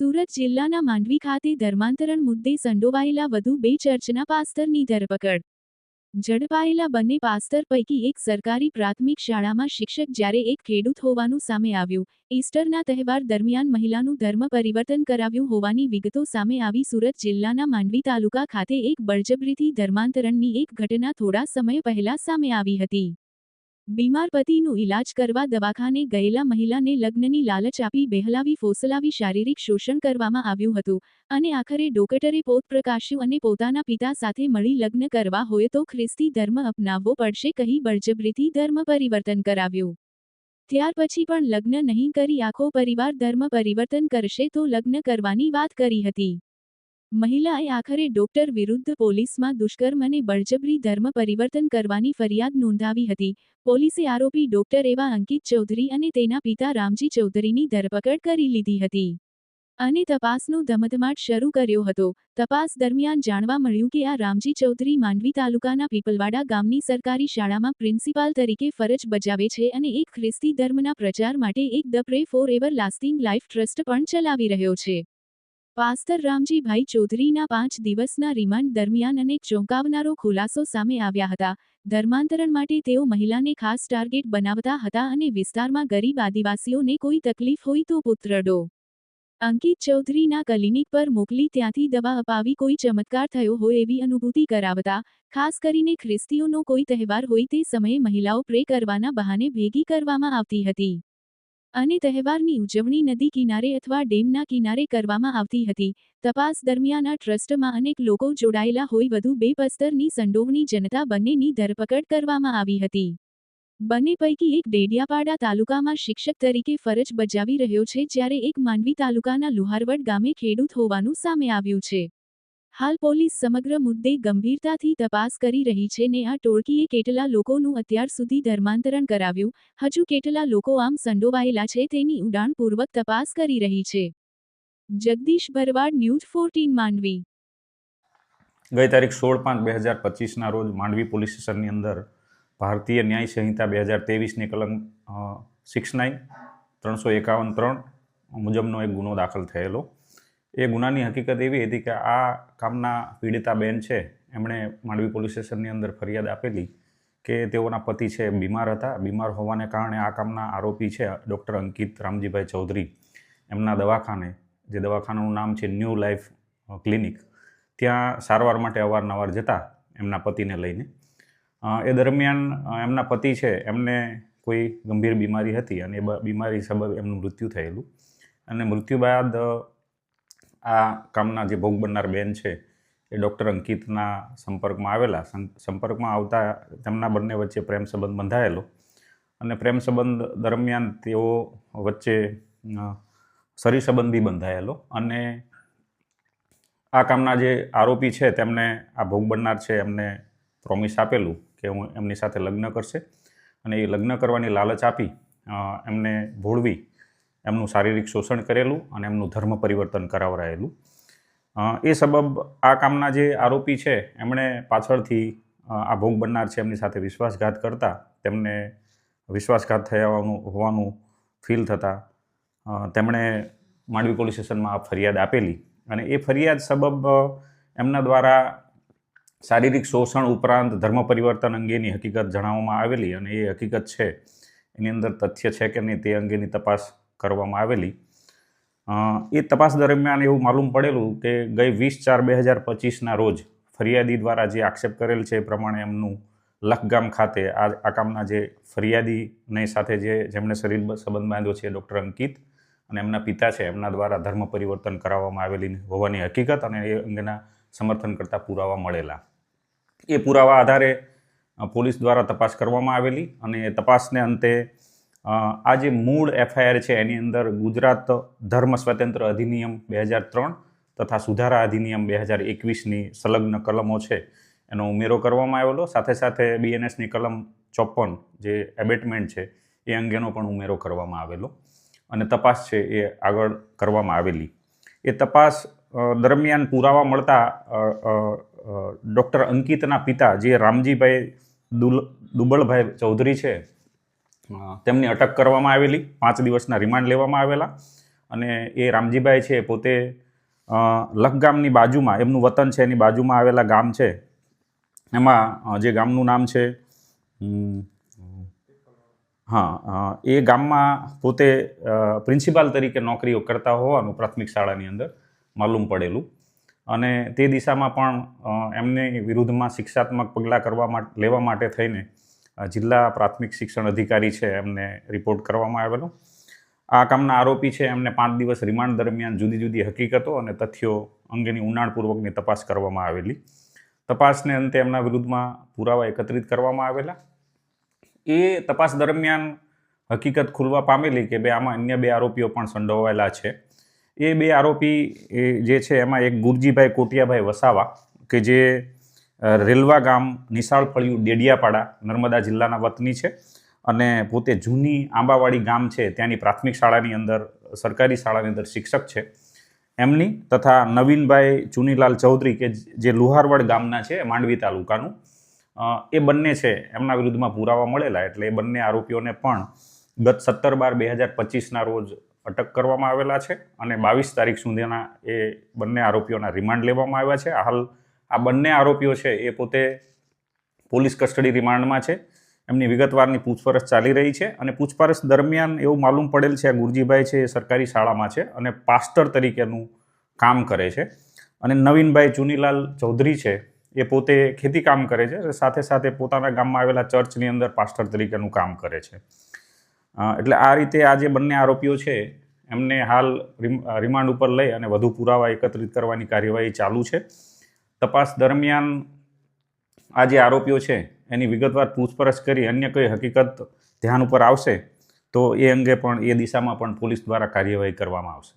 સુરત જિલ્લાના માંડવી ખાતે ધર્માંતરણ મુદ્દે સંડોવાયેલા વધુ 2 ચર્ચના પાસ્તરની ધરપકડ. ઝડપાયેલા બંને પાસ્તર પૈકી એક સરકારી પ્રાથમિક શાળામાં શિક્ષક જ્યારે એક ખેડૂત હોવાનું સામે આવ્યું. ઈસ્ટરના તહેવાર દરમિયાન મહિલાનું ધર્મ પરિવર્તન કરાવ્યું હોવાની વિગતો સામે આવી. સુરત જિલ્લાના માંડવી તાલુકા ખાતે એક બળજબરીથી ધર્માંતરણની એક ઘટના થોડા સમય પહેલા સામે આવી હતી. બીમાર પતિનું ઇલાજ કરવા દવાખાને ગયેલા મહિલાને લગ્નની લાલચ આપી બહેલાવી ફોસલાવી શારીરિક શોષણ કરવામાં આવ્યું હતું અને આખરે ડોક્ટરે પોત પ્રકાશ્યું અને પોતાના પિતા સાથે મળી લગ્ન કરવા હોય તો ખ્રિસ્તી ધર્મ અપનાવવો પડશે કહી બળજબરીથી ધર્મ પરિવર્તન કરાવ્યું. ત્યાર પછી પણ લગ્ન નહીં કરી આખો પરિવાર ધર્મ પરિવર્તન કરશે તો લગ્ન કરવાની વાત કરી હતી. મહિલાએ આખરે ડોક્ટર વિરુદ્ધ પોલીસમાં દુષ્કર્મ અને બળજબરી ધર્મ પરિવર્તન કરવાની ફરિયાદ નોંધાવી હતી. પોલીસે આરોપી ડોક્ટર એવા અંકિત ચૌધરી અને તેના પિતા રામજી ચૌધરીની ધરપકડ કરી લીધી હતી અને તપાસનો ધમધમાટ શરૂ કર્યો હતો. તપાસ દરમિયાન જાણવા મળ્યું કે આ રામજી ચૌધરી માંડવી તાલુકાના પીપલવાડા ગામની સરકારી શાળામાં પ્રિન્સિપાલ તરીકે ફરજ બજાવે છે અને એક ખ્રિસ્તી ધર્મના પ્રચાર માટે એક the pre four ever lasting life trust પણ ચલાવી રહ્યો છે. પાસ્તર રામજીભાઈ ચૌધરીના 5 દિવસના રિમાન્ડ દરમિયાન અનેક ચોંકાવનારો ખુલાસો સામે આવ્યા હતા. ધર્માંતરણ માટે તેઓ મહિલાને ખાસ ટાર્ગેટ બનાવતા હતા અને વિસ્તારમાં ગરીબ આદિવાસીઓને કોઈ તકલીફ હોય તો પુત્ર ડો. અંકિત ચૌધરીના ક્લિનિક પર મોકલી ત્યાંથી દવા અપાવી કોઈ ચમત્કાર થયો હોય એવી અનુભૂતિ કરાવતા. ખાસ કરીને ખ્રિસ્તીઓનો કોઈ તહેવાર હોય તે સમયે મહિલાઓ પ્રે કરવાના બહાને ભેગી કરવામાં આવતી હતી અને તહેવારની ઉજવણી નદી કિનારે અથવા ડેમના કિનારે કરવામાં આવતી હતી. તપાસ દરમિયાન આ ટ્રસ્ટમાં અનેક લોકો જોડાયેલા હોય વધુ 2 પસ્તરની સંડોવણી જનતા બંનેની ધરપકડ કરવામાં આવી હતી. બંને પૈકી એક ડેડિયાપાડા તાલુકામાં શિક્ષક તરીકે ફરજ બજાવી રહ્યો છે જ્યારે એક માંડવી તાલુકાના લુહારવડ ગામે ખેડૂત હોવાનું સામે આવ્યું છે. હાલ પોલીસ સમગ્ર મુદ્દે ગંભીરતાથી તપાસ કરી રહી છે ને આ ટોળકીએ કેટલા લોકોનું અત્યાર સુધી ધર્માંતરણ કરાવ્યું, હજુ કેટલા લોકો આમ સંડોવાયેલા છે તેની ઊંડાણપૂર્વક તપાસ કરી રહી છે. જગદીશ ભરવાડ, ન્યૂઝ 14 માંડવી. ગઈ તારીખ 16/5/2025ના રોજ માંડવી પોલીસ સ્ટેશનની અંદર ભારતીય ન્યાય સંહિતા 2023ની કલમ 69, 351(3) મુજબનો એક ગુનો દાખલ થયેલો. એ ગુનાની હકીકત એવી હતી કે આ કામના પીડિતા બેન છે એમણે માંડવી પોલીસ સ્ટેશનની અંદર ફરિયાદ આપેલી કે તેઓના પતિ છે બીમાર હતા. બીમાર હોવાને કારણે આ કામના આરોપી છે ડૉક્ટર અંકિત રામજીભાઈ ચૌધરી એમના દવાખાને, જે દવાખાનાનું નામ છે ન્યૂ લાઈફ ક્લિનિક, ત્યાં સારવાર માટે અવારનવાર જતા એમના પતિને લઈને. એ દરમિયાન એમના પતિ છે એમને કોઈ ગંભીર બીમારી હતી અને એ બીમારી સબબ એમનું મૃત્યુ થયેલું અને મૃત્યુ બાદ આ કામના જે ભોગ બનનાર બેન છે એ ડૉક્ટર અંકિતના સંપર્કમાં આવેલા. સંપર્કમાં આવતા તેમના બંને વચ્ચે પ્રેમ સંબંધ બંધાયેલો અને પ્રેમ સંબંધ દરમિયાન તેઓ વચ્ચે શરીર સંબંધ બી બંધાયેલો અને આ કામના જે આરોપી છે તેમને આ ભોગ બનનાર છે એમને પ્રોમિસ આપેલું કે હું એમની સાથે લગ્ન કરશે અને એ લગ્ન કરવાની લાલચ આપી એમને ભોળવી એમનું શારીરિક શોષણ કરેલું અને એમનું ધર્મ પરિવર્તન કરાવરાયેલું. એ સબબ આ કામના જે આરોપી છે એમણે પાછળથી આ ભોગ બનનાર છે એમની સાથે વિશ્વાસઘાત કરતા તેમને વિશ્વાસઘાત થયા હોવાનું ફીલ થતાં તેમણે માંડવી પોલીસ સ્ટેશનમાં આ ફરિયાદ આપેલી અને એ ફરિયાદ સબબ એમના દ્વારા શારીરિક શોષણ ઉપરાંત ધર્મ પરિવર્તન અંગેની હકીકત જણાવવામાં આવેલી અને એ હકીકત છે એની અંદર તથ્ય છે કે નહીં તે અંગેની તપાસ કરવામાં આવેલી. એ તપાસ દરમિયાન એવું માલુમ પડેલું કે ગઈ 20/4/2025ના રોજ ફરિયાદી દ્વારા જે આક્ષેપ કરેલ છે એ પ્રમાણે એમનું લખગામ ખાતે આ કામના જે ફરિયાદીની સાથે જેમણે શરીર સંબંધ બાંધ્યો છે ડૉક્ટર અંકિત અને એમના પિતા છે એમના દ્વારા ધર્મ પરિવર્તન કરાવવામાં આવેલી હોવાની હકીકત અને એ અંગેના સમર્થન કરતા પુરાવા મળેલા. એ પુરાવા આધારે પોલીસ દ્વારા તપાસ કરવામાં આવેલી અને એ તપાસને અંતે આ જે મૂળ FIR છે એની અંદર ગુજરાત ધર્મ સ્વતંત્ર અધિનિયમ 2003 તથા સુધારા અધિનિયમ 2021ની સંલગ્ન કલમો છે એનો ઉમેરો કરવામાં આવેલો. સાથે સાથે BNSની કલમ 54 જે એબેટમેન્ટ છે એ અંગેનો પણ ઉમેરો કરવામાં આવેલો અને તપાસ છે એ આગળ કરવામાં આવેલી. એ તપાસ દરમિયાન પુરાવા મળતા ડૉક્ટર અંકિતના પિતા જે રામજીભાઈ દુબળભાઈ ચૌધરી છે તેમની અટક કરવામાં આવેલી, 5 દિવસના રિમાન્ડ લેવામાં આવેલા અને એ રામજીભાઈ છે પોતે લખગામની બાજુમાં, એમનું વતન છે એની બાજુમાં આવેલા ગામ છે, એમાં જે ગામનું નામ છે એ ગામમાં પોતે પ્રિન્સિપાલ તરીકે નોકરીઓ કરતા હોવાનું પ્રાથમિક શાળાની અંદર માલુમ પડેલું. અને તે દિશામાં પણ એમની વિરુદ્ધમાં શિક્ષાત્મક પગલાં લેવા માટે થઈને જિલ્લા પ્રાથમિક શિક્ષણ અધિકારી છે એમને રિપોર્ટ કરવામાં આવેલો. આ કામના આરોપી છે એમને 5 દિવસ રિમાન્ડ દરમિયાન જુદી જુદી હકીકતો અને તથ્યો અંગેની ઊંડાણપૂર્વકની તપાસ કરવામાં આવેલી. તપાસને અંતે એમના વિરુદ્ધમાં પુરાવા એકત્રિત કરવામાં આવેલા. એ તપાસ દરમિયાન હકીકત ખુલવા પામેલી કે આમાં અન્ય 2 આરોપીઓ પણ સંડોવાયેલા છે. એ 2 આરોપી જે છે એમાં એક ગુરજીભાઈ કોટિયાભાઈ વસાવા કે જે રેલવા ગામ નિશાળ ફળિયું ડેડિયાપાડા નર્મદા જિલ્લાના વતની છે અને પોતે જૂની આંબાવાડી ગામ છે ત્યાંની પ્રાથમિક શાળાની અંદર, સરકારી શાળાની અંદર શિક્ષક છે એમની, તથા નવીનભાઈ ચુનીલાલ ચૌધરી કે જે લુહારવડ ગામના છે માંડવી તાલુકાનું, એ બંને છે એમના વિરુદ્ધમાં પુરાવા મળેલા. એટલે એ બંને આરોપીઓને પણ ગત 17/12/2025ના રોજ અટક કરવામાં આવેલા છે અને 22 તારીખ સુધીના એ બંને આરોપીઓના રિમાન્ડ લેવામાં આવ્યા છે. હાલ આ બંને આરોપીઓ છે એ પોતે પોલીસ કસ્ટડી રિમાન્ડમાં છે. એમની વિગતવારની પૂછપરછ ચાલી રહી છે અને પૂછપરછ દરમિયાન એવું માલુમ પડેલ છે આ ગુરજીભાઈ છે એ સરકારી શાળામાં છે અને પાસ્ટર તરીકેનું કામ કરે છે. અને નવીનભાઈ ચુનીલાલ ચૌધરી છે એ પોતે ખેતી કામ કરે છે, સાથે સાથે પોતાના ગામમાં આવેલા ચર્ચની અંદર પાસ્ટર તરીકેનું કામ કરે છે. એટલે આ રીતે આ જે બંને આરોપીઓ છે એમને હાલ રિમાન્ડ ઉપર લઈ અને વધુ પુરાવા એકત્રિત કરવાની કાર્યવાહી ચાલુ છે. તપાસ દરમિયાન આ જે આરોપીઓ છે એની વિગતવાર પૂછપરછ કરી અન્ય કોઈ હકીકત ધ્યાન ઉપર આવશે તો એ અંગે પણ એ દિશામાં પણ પોલીસ દ્વારા કાર્યવાહી કરવામાં આવશે.